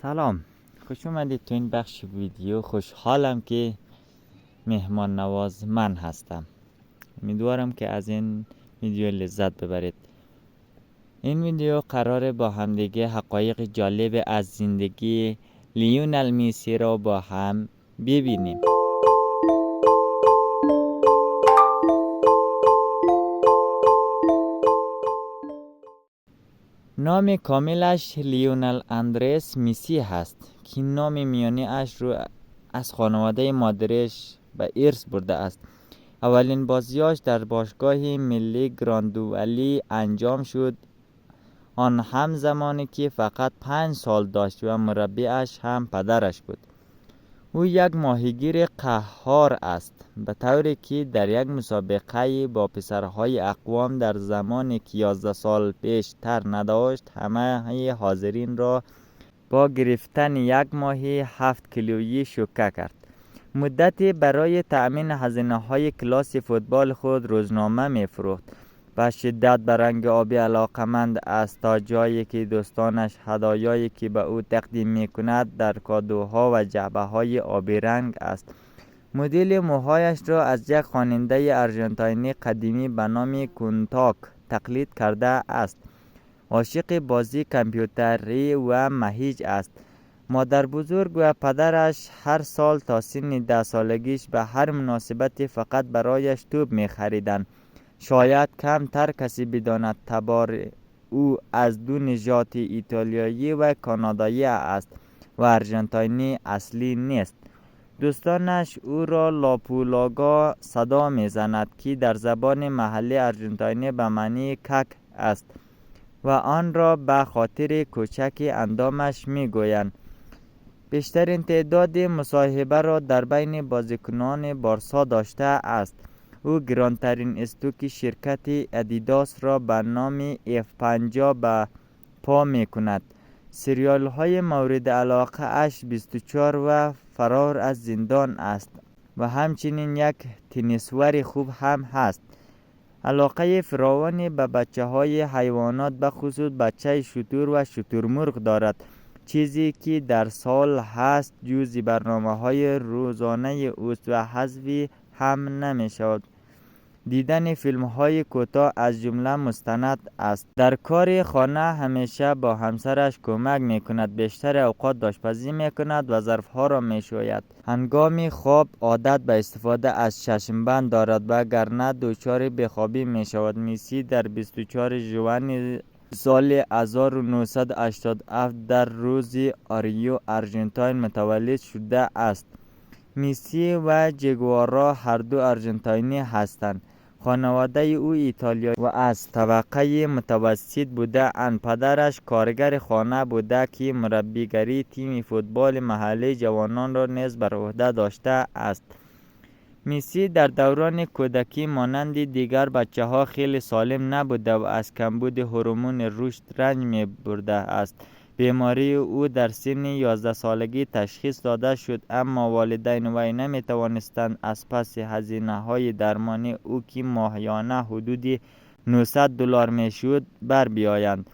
سلام، خوش اومدید تو این بخش ویدیو. خوشحالم که مهمان نواز من هستم. امیدوارم که از این ویدیو لذت ببرید. این ویدیو قراره با همدیگه حقایق جالب از زندگی لیونل میسی را با هم ببینیم. نام کاملش لیونل اندرس میسی هست که نام میانی اش رو از خانواده مادرش به ارث برده است. اولین بازیاش در باشگاه ملی گراندوولی انجام شد، آن هم زمانی که فقط 5 سال داشت و مربیش هم پدرش بود. او یک ماهیگیر قهار است، به طوری که در یک مسابقه با پسرهای اقوام در زمانی که 11 سال پیش تر نداشت همه حاضرین را با گرفتن یک ماهی 7 کیلویی شوکه کرد. مدتی برای تأمین هزینه‌های کلاس فوتبال خود روزنامه می‌فروخت. به شدت به رنگ آبی علاقه‌مند است، تا جایی که دوستانش هدایایی که به او تقدیم می‌کند در کادوها و جعبه‌های آبی رنگ است. مدل موهایش را از یک خواننده آرژانتینی قدیمی به نام کونتاک تقلید کرده است. عاشق بازی کامپیوتری و مهیج است. مادر بزرگ و پدرش هر سال تا سن 10 سالگیش به هر مناسبتی فقط برایش توپ می خریدند. شاید کمتر کسی بداند تبار او از دو نژاد ایتالیایی و کانادایی است و آرژانتینی اصلی نیست. دوستانش او را لاپولاگا صدا می زند که در زبان محلی آرژانتینی به معنی کک است و آن را به خاطر کوچک اندامش می گویند. بیشترین تعداد مصاحبه را در بین بازیکنان بارسا داشته است. او گرانترین استوک شرکت ادیداس را به نام F50 به پا می کند. سریال های مورد علاقه اش 24 و فرار از زندان است و همچنین یک تنیسور خوب هم هست. علاقه فراوانی به بچه های حیوانات، به خصوص بچه شتر و شترمرغ دارد، چیزی که در سال هست جزء برنامه‌های روزانه اوست و حذفی هم نمی شود. دیدن فیلم‌های کوتاه از جمله مستند است. در کار خانه همیشه با همسرش کمک می‌کند. بیشتر اوقات آشپزی می‌کند و ظرف‌ها را می‌شوید. هنگام خواب عادت به استفاده از چشم‌بند دارد و گرنه دچار بی‌خوابی می‌شود. میسی در 24 ژوئن سال 1987 در روز آریو، آرژانتین متولد شده است. میسی و جگوارا هر دو آرژانتینی هستند. خانواده او ایتالیایی و از طبقه متوسط بوده اند. پدرش کارگر خانه بوده که مربیگری تیم فوتبال محلی جوانان را نیز بر عهده داشته است. میسی در دوران کودکی مانند دیگر بچه ها خیلی سالم نبوده و از کمبود هورمون رشد رنج می برده است. بیماری او در سن 11 سالگی تشخیص داده شد، اما والدین وی نمی توانستند از پس هزینه های درمانی او که ماهیانه حدود $900 می شد بر بیایند.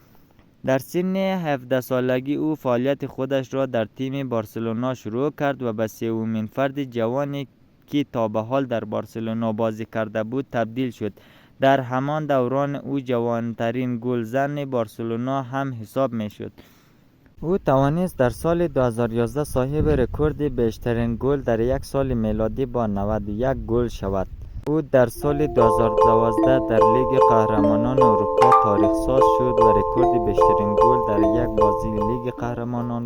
در سن 17 سالگی او فعالیت خودش را در تیم بارسلونا شروع کرد و به سومین فرد جوانی که تا به حال در بارسلونا بازی کرده بود تبدیل شد. در همان دوران او جوانترین گلزن بارسلونا هم حساب می شد. او توانست در سال 2011 صاحب رکورد بیشترین گل در یک سال میلادی با 91 گل شود. او در سال 2012 در لیگ قهرمانان اروپا تاریخ ساز شد و رکورد بیشترین گل در یک بازی لیگ قهرمانان